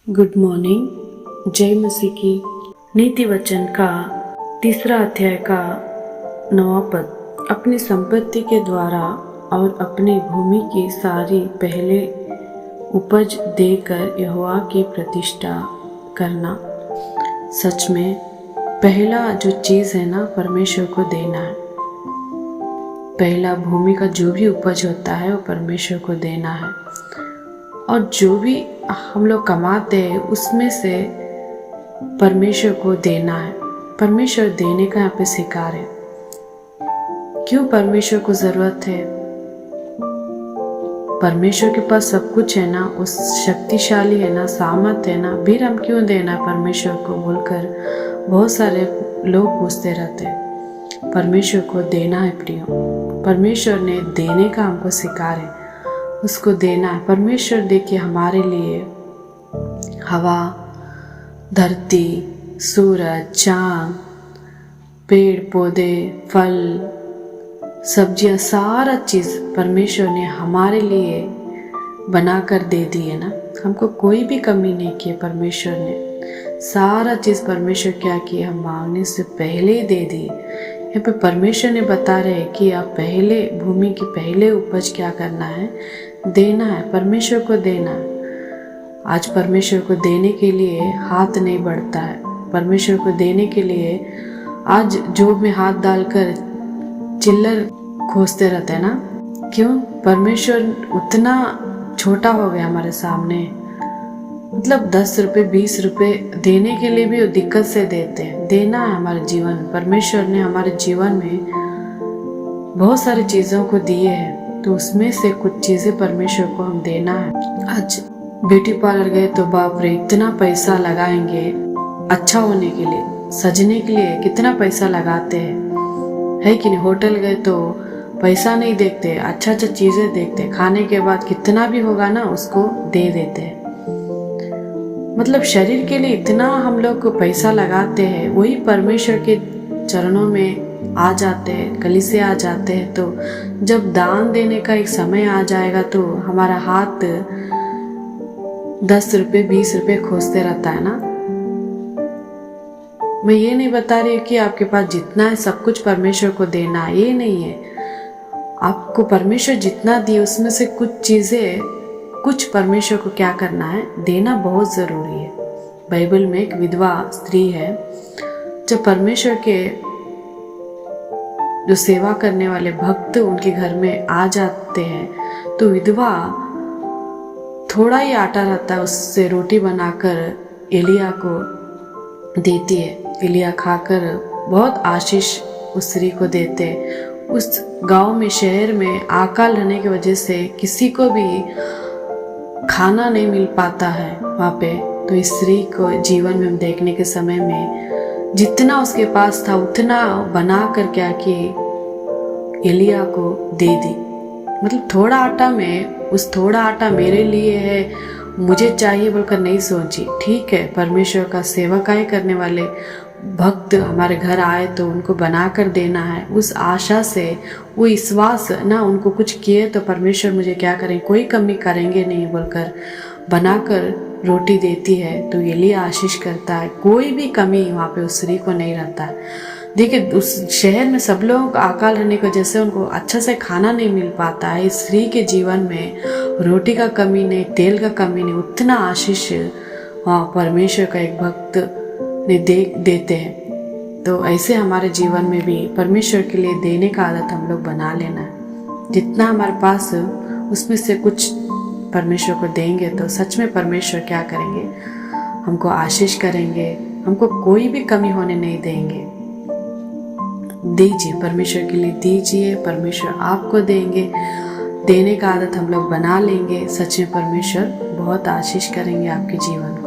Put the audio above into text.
Good morning. जय मसीह की। नीति वचन का 3 अध्याय का 9 पद। अपनी संपत्ति के द्वारा और अपनी भूमि की सारी पहले उपज देकर यहोवा की प्रतिष्ठा करना। सच में पहला जो चीज़ है ना, परमेश्वर को देना है। पहला भूमि का जो भी उपज होता है वो परमेश्वर को देना है, और जो भी हम लोग कमाते हैं उसमें से परमेश्वर को देना है। परमेश्वर देने का यहाँ पे शिकार है। क्यों परमेश्वर को जरूरत है? परमेश्वर के पास सब कुछ है ना, उस शक्तिशाली है ना, सामर्थ है ना, फिर हम क्यों देना है परमेश्वर को बोलकर बहुत सारे लोग पूछते रहते हैं। परमेश्वर को देना है प्रियो। परमेश्वर ने देने का हमको सिखाया है, उसको देना है। परमेश्वर देखिए हमारे लिए हवा, धरती, सूरज, चांद, पेड़ पौधे, फल, सब्जियां, सारा चीज़ परमेश्वर ने हमारे लिए बनाकर दे दी है ना। हमको कोई भी कमी नहीं की। परमेश्वर ने सारा चीज़ परमेश्वर क्या किया, हम मांगने से पहले ही दे दी। यहाँ पे परमेश्वर ने बता रहे हैं कि आप पहले भूमि की पहले उपज क्या करना है, देना है। परमेश्वर को देना है। आज परमेश्वर को देने के लिए हाथ नहीं बढ़ता है। परमेश्वर को देने के लिए आज जोब में हाथ डालकर चिल्लर खोजते रहते हैं ना। क्यों? परमेश्वर उतना छोटा हो गया हमारे सामने। मतलब 10 रुपये 20 रुपये देने के लिए भी वो दिक्कत से देते हैं। देना है हमारे जीवन में। परमेश्वर ने हमारे जीवन में बहुत सारी चीज़ों को दिए हैं, तो उसमें से कुछ चीज़ें परमेश्वर को हम देना है। आज ब्यूटी पार्लर गए तो बाप रे इतना पैसा लगाएंगे अच्छा होने के लिए, सजने के लिए कितना पैसा लगाते हैं, है कि नहीं। होटल गए तो पैसा नहीं देखते, अच्छा अच्छा चीज़ें देखते, खाने के बाद कितना भी होगा ना उसको दे देते हैं। मतलब शरीर के लिए इतना हम लोग पैसा लगाते हैं, वही परमेश्वर के चरणों में आ जाते हैं, गली से आ जाते हैं। तो जब दान देने का एक समय आ जाएगा तो हमारा हाथ 10 रुपये 20 रुपये खोजते रहता है ना। मैं ये नहीं बता रही कि आपके पास जितना है सब कुछ परमेश्वर को देना, ये नहीं है। आपको परमेश्वर जितना दिए उसमें से कुछ चीज़ें, कुछ परमेश्वर को क्या करना है, देना बहुत ज़रूरी है। बाइबल में एक विधवा स्त्री है, जब परमेश्वर के जो सेवा करने वाले भक्त उनके घर में आ जाते हैं तो विधवा थोड़ा ही आटा रहता है, उससे रोटी बनाकर एलिया को देती है। एलिया खाकर बहुत आशीष उस स्त्री को देते। उस गांव में, शहर में अकाल रहने की वजह से किसी को भी खाना नहीं मिल पाता है वहाँ पे। तो इस स्त्री को जीवन में हम देखने के समय में जितना उसके पास था उतना बना कर क्या कि एलिया को दे दी। मतलब थोड़ा आटा में, उस थोड़ा आटा मेरे लिए है, मुझे चाहिए बोलकर नहीं सोची। ठीक है, परमेश्वर का सेवकाई करने वाले भक्त हमारे घर आए तो उनको बना कर देना है। उस आशा से, वो विश्वास ना, उनको कुछ किए तो परमेश्वर मुझे क्या करेंगे, कोई कमी करेंगे नहीं बोलकर बनाकर रोटी देती है। तो ये लिए आशीष करता है, कोई भी कमी वहाँ पे उस स्त्री को नहीं रहता है। देखिए उस शहर में सब लोग अकाल रहने की वजह से उनको अच्छा से खाना नहीं मिल पाता है। इस स्त्री के जीवन में रोटी का कमी नहीं, तेल का कमी नहीं, उतना आशीष वहाँ परमेश्वर का एक भक्त ने देते हैं। तो ऐसे हमारे जीवन में भी परमेश्वर के लिए देने का आदत हम लोग बना लेना है। जितना हमारे पास उसमें से कुछ परमेश्वर को देंगे तो सच में परमेश्वर क्या करेंगे, हमको आशीष करेंगे, हमको कोई भी कमी होने नहीं देंगे। दीजिए, परमेश्वर के लिए दीजिए, परमेश्वर आपको देंगे। देने का आदत हम लोग बना लेंगे, सच में परमेश्वर बहुत आशीष करेंगे आपके जीवन में।